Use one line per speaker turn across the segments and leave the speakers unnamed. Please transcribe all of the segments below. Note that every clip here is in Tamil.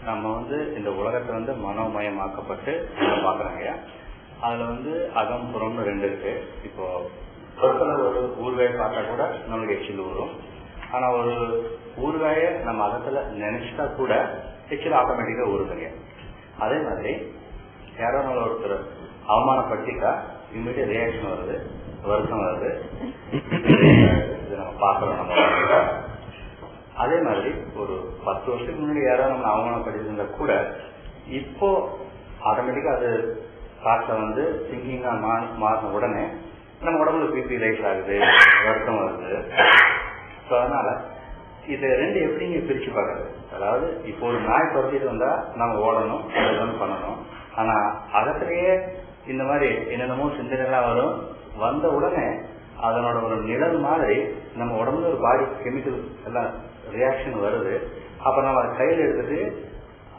நம்ம இந்த உலகத்தை மனோமயமாக்கப்பட்டு பாக்குறாங்க. அதுல அகம் புறம்னு ரெண்டு இருக்கு. இப்போ ஒரு ஊர்காயை பார்த்தா கூட நம்மளுக்கு எச்சில் ஊறும். ஆனா ஒரு ஊர்காயை நம்ம அகத்துல நினைச்சிட்டா கூட எச்சில் ஆட்டோமேட்டிக்கா ஊறுதுங்க. அதே மாதிரி யாரோ நம்மள ஒருத்தர் அவமானப்படுத்திட்டா இம்மிடியட் ரியாக்ஷன் வருது, வருத்தம் வருது, இது நம்ம பாக்குறோம். நம்ம அதே மாதிரி ஒரு 10 வருஷத்துக்கு முன்னாடி யாராவது நம்ம அவமானப்படுத்திருந்தா கூட இப்போ ஆட்டோமேட்டிக்கா அது காற்றை திங்கிங்கா மாறின உடனே நம்ம உடம்புல பிபி ரைஸ் ஆகுது, வருத்தம் வருது. ஸோ அதனால இது ரெண்டு எப்படிங்க பிரிச்சு பார்க்கறது? அதாவது இப்போ ஒரு நாய் பறந்துட்டு வந்தா நம்ம ஓடணும், அதெல்லாம் பண்ணணும். ஆனா அகத்திலேயே இந்த மாதிரி என்னென்னமோ சிந்தனைலாம் வரும். வந்த உடனே அதனோட ஒரு நிழல் மாதிரி நம்ம உடம்புல ஒரு பாடி கெமிக்கல் எல்லாம் ரியாக்ஷன் வருது. அப்ப நம்ம அதை கையில் எடுத்துட்டு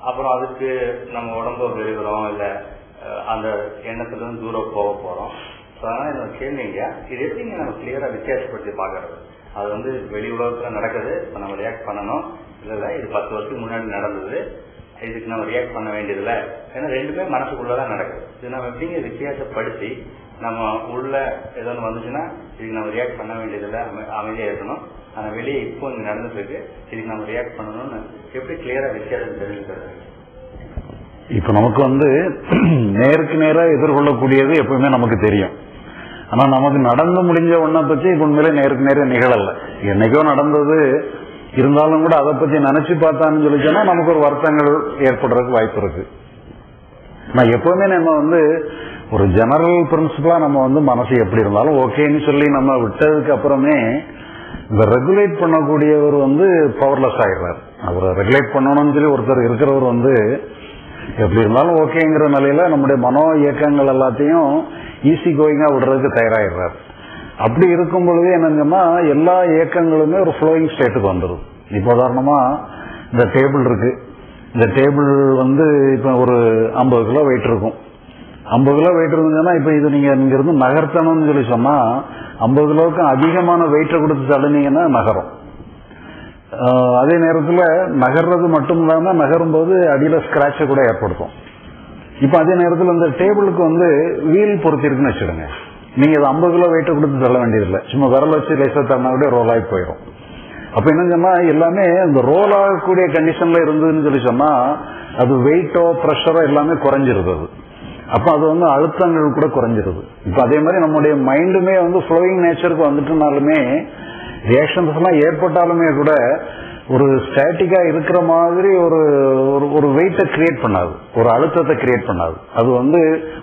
அப்புறம் அதுக்கு நம்ம உடம்பு பெருகிறோம், இல்ல அந்த எண்ணத்துல இருந்து தூரம் போக போறோம். அதனால என்னோட கேள்விங்க, இது எப்படிங்க நம்ம கிளியரா வித்தியாசப்படுத்தி பாக்குறது? அது வெளி உலகத்துல நடக்குது, இப்ப நம்ம ரியாக்ட் பண்ணணும். இல்ல இது 10 வருஷத்துக்கு முன்னாடி நடந்தது, இதுக்கு நம்ம ரியாக்ட் பண்ண வேண்டியதில்லை. ஏன்னா ரெண்டுமே மனசுக்குள்ளதான் நடக்குது. இது நம்ம எப்படிங்க வித்தியாசப்படுத்தி நம்ம உள்ள ஏதோ வந்துச்சுன்னா இதுக்கு நம்ம ரியாக்ட் பண்ண வேண்டியதில்லை, அமைதியா இருக்கணும். ஆனா வெளியே இப்போ இங்க நடந்துட்டு இருக்கு, இதுக்கு நம்ம ரியாக்ட் பண்ணணும்னு எப்படி கிளியரா வித்தியாசம் தெரிஞ்சுக்கிறது?
இப்ப நமக்கு நேருக்கு நேரா எதிர்கொள்ளக்கூடியது எப்பவுமே நமக்கு தெரியும். ஆனா நமக்கு நடந்து முடிஞ்ச ஒன்றை பத்தி இப்ப உண்மையிலே நேருக்கு நேரம் நிகழல. என்னைக்கோ நடந்தது இருந்தாலும் கூட அதை பத்தி நினைச்சு பார்த்தான்னு சொல்லிச்சோன்னா நமக்கு ஒரு வருத்தங்கள் ஏற்படுறதுக்கு வாய்ப்பு இருக்கு. நான் எப்பவுமே நம்ம ஒரு ஜெனரல் பிரின்சிபலா நம்ம மனசு எப்படி இருந்தாலும் ஓகேன்னு சொல்லி நம்ம விட்டதுக்கு அப்புறமே இந்த ரெகுலேட் பண்ணக்கூடியவர் பவர்லெஸ் ஆயிடுறாரு. அவரை ரெகுலேட் பண்ணணும்னு சொல்லி ஒருத்தர் இருக்கிறவர் எப்படி இருந்தாலும் ஓகேங்கிற நிலையில நம்முடைய மனோ இயக்கங்கள் எல்லாத்தையும் ஈஸி கோயிங்கா விடுறதுக்கு தயாராகிடுறாரு. அப்படி இருக்கும் பொழுது என்னங்கன்னா எல்லா இயக்கங்களுமே ஒரு ஃப்ளோயிங் ஸ்டேட்டுக்கு வந்துடும். இப்போ உதாரணமா இந்த டேபிள் இருக்கு. இந்த டேபிள் இப்ப ஒரு 50 கிலோ வெயிட் இருக்கும். 50 கிலோ வெயிட் இருந்துச்சுன்னா இப்ப இது நீங்க இங்க இருந்து நகர்த்தணும்னு சொல்லி சொன்னா 50 கிலோவுக்கு அதிகமான வெயிட்டை கொடுத்து தள்ளினீங்கன்னா நகரும். அதே நேரத்தில் நகர்றது மட்டும் இல்லாம நகரும் போது அடியில ஸ்கிராட்சை கூட ஏற்படுத்தும். இப்ப அதே நேரத்தில் இந்த டேபிளுக்கு வீல் பொருத்திருக்குன்னு வச்சுடுங்க. நீங்க அது 50 கிலோ வெயிட்டை கொடுத்து தள்ள வேண்டியதில்லை, சும்மா விரல் வச்சு லேசா தள்ளனா கூட ரோல் ஆகி போயிடும். அப்ப என்ன சொன்னா எல்லாமே இந்த ரோல் ஆகக்கூடிய கண்டிஷன்ல இருந்ததுன்னு சொல்லி சொன்னா அது வெயிட்டோ பிரஷரோ எல்லாமே குறைஞ்சிருது. அது அப்ப அது அழுத்தங்கள் கூட குறைஞ்சிருது. இப்ப அதே மாதிரி நம்முடைய மைண்டுமே ஃப்ளோயிங் நேச்சருக்கு வந்துட்டுனாலுமே ரியாக்ஷன்ஸ் எல்லாம் ஏற்பட்டாலுமே கூட ஒரு ஸ்டாட்டிக்கா இருக்கிற மாதிரி ஒரு வெயிட்டை கிரியேட் பண்ணாது, ஒரு அழுத்தத்தை கிரியேட் பண்ணாது. அது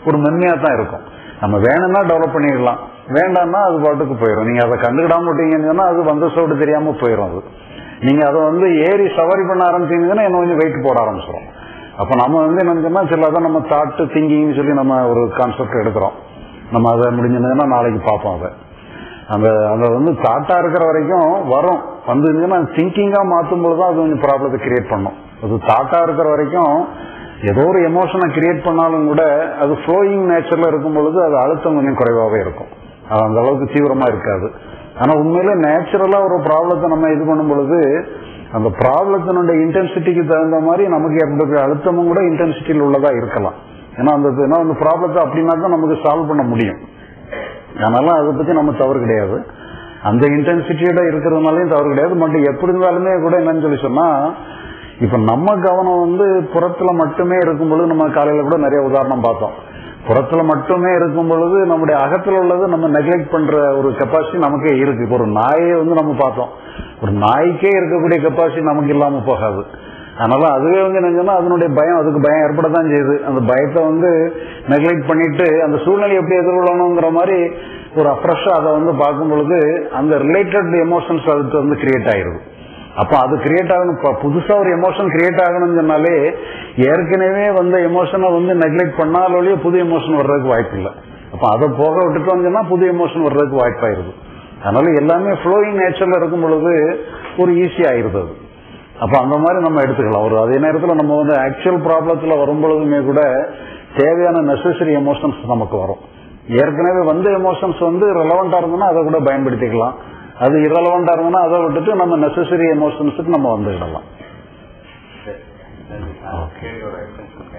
ஒரு மென்மையா தான் இருக்கும். நம்ம வேணும்னா டெவலப் பண்ணிடலாம், வேண்டாம்னா அது பாட்டுக்கு போயிடும். நீங்க அதை கண்டுக்கிடாம விட்டீங்கன்னு சொன்னா அது வந்த சோடு தெரியாம போயிடும். அது நீங்க அதை ஏறி சவாரி பண்ண ஆரம்பிச்சீங்கன்னா இன்னும் கொஞ்சம் வெயிட் போட ஆரம்பிச்சிடும். அப்ப நம்ம என்னன்னா சிலதான் நம்ம தாட்டு திங்கிங் சொல்லி நம்ம ஒரு கான்செப்ட் எடுக்கிறோம். நம்ம அதை முடிஞ்சதுன்னா நாளைக்கு பார்ப்போம். அதை அந்த தாட்டா இருக்கிற வரைக்கும் வரும், வந்துச்சுன்னா திங்கிங்கா மாற்றும் போதுதான் அது கொஞ்சம் ப்ராப்ளத்தை கிரியேட் பண்ணும். அது தாட்டா இருக்கிற வரைக்கும் ஏதோ ஒரு எமோஷனை கிரியேட் பண்ணாலும் கூட அது ஃப்ளோயிங் நேச்சர்ல இருக்கும் பொழுது அது அழுத்தம் கொஞ்சம் குறைவாகவே இருக்கும். அது அந்த அளவுக்கு தீவிரமா இருக்காது. ஆனா உண்மையில நேச்சுரலா ஒரு ப்ராப்ளத்தை நம்ம இது பண்ணும் பொழுது அந்த ப்ராப்ளத்தினுடைய இன்டென்சிட்டிக்கு தகுந்த மாதிரி நமக்கு ஏற்பட்ட அழுத்தமும் கூட இன்டென்சிட்டியில் உள்ளதா இருக்கலாம். ஏன்னா அந்த ப்ராப்ளத்தை அப்படின்னா தான் நமக்கு சால்வ் பண்ண முடியும். அதனால அதை பத்தி நம்ம தவறு கிடையாது. அந்த இன்டென்சிட்டியோட இருக்கிறதுனாலையும் தவறு கிடையாது. மட்டும் எப்படி இருந்தாலுமே கூட என்னன்னு சொல்லி சொன்னா இப்ப நம்ம கவனம் புறத்துல மட்டுமே இருக்கும் பொழுது நம்ம காலையில கூட நிறைய உதாரணம் பார்த்தோம். புறத்துல மட்டுமே இருக்கும் பொழுது நம்முடைய அகத்துல உள்ளது நம்ம நெக்லெக்ட் பண்ற ஒரு கெப்பாசிட்டி நமக்கே இருக்கு. இப்போ ஒரு நாயை நம்ம பார்த்தோம், ஒரு நாய்க்கே இருக்கக்கூடிய கெப்பாசிட்டி நமக்கு இல்லாம போகாது. அதனால அதுவே என்னன்னா அதனுடைய பயம், அதுக்கு பயம் ஏற்படத்தான் செய்யுது. அந்த பயத்தை நெக்லெக்ட் பண்ணிட்டு அந்த சூழ்நிலை எப்படி எதிர்கொள்ளணுங்கிற மாதிரி ஒரு அப்ரெஷா அதை பார்க்கும் பொழுது அந்த ரிலேட்டட் எமோஷன்ஸ் அதுக்கு கிரியேட் ஆயிருது. அப்ப அது கிரியேட் ஆகணும், புதுசா ஒரு எமோஷன் கிரியேட் ஆகணும்னு சொன்னாலே ஏற்கனவே எமோஷனை நெக்லெக்ட் பண்ணாலே புது எமோஷன் வர்றதுக்கு வாய்ப்பு இல்லை. அப்ப அதை போக விட்டுட்டோம்னா புது எமோஷன் வர்றதுக்கு வாய்ப்பாயிருது. அதனால எல்லாமே ஃப்ளோயிங் நேச்சர்ல இருக்கும் பொழுது ஒரு ஈஸி ஆயிருது. அது அப்ப அந்த மாதிரி நம்ம எடுத்துக்கலாம். ஒரு அதே நேரத்தில் நம்ம ஆக்சுவல் ப்ராப்ளத்துல வரும்பொழுதுமே கூட தேவையான நெசசரி எமோஷன்ஸ் நமக்கு வரும். ஏற்கனவே எமோஷன்ஸ் ரெலவெண்டா இருந்ததுன்னா அதை கூட பயன்படுத்திக்கலாம். அது இரலவெண்டா இருந்ததுன்னா அதை விட்டுட்டு நம்ம நெசசரி எமோஷன்ஸுக்கு நம்ம வந்துடலாம்.
நன்றி சார். கேள்வியோட எக்ஸ்டென்ஷன்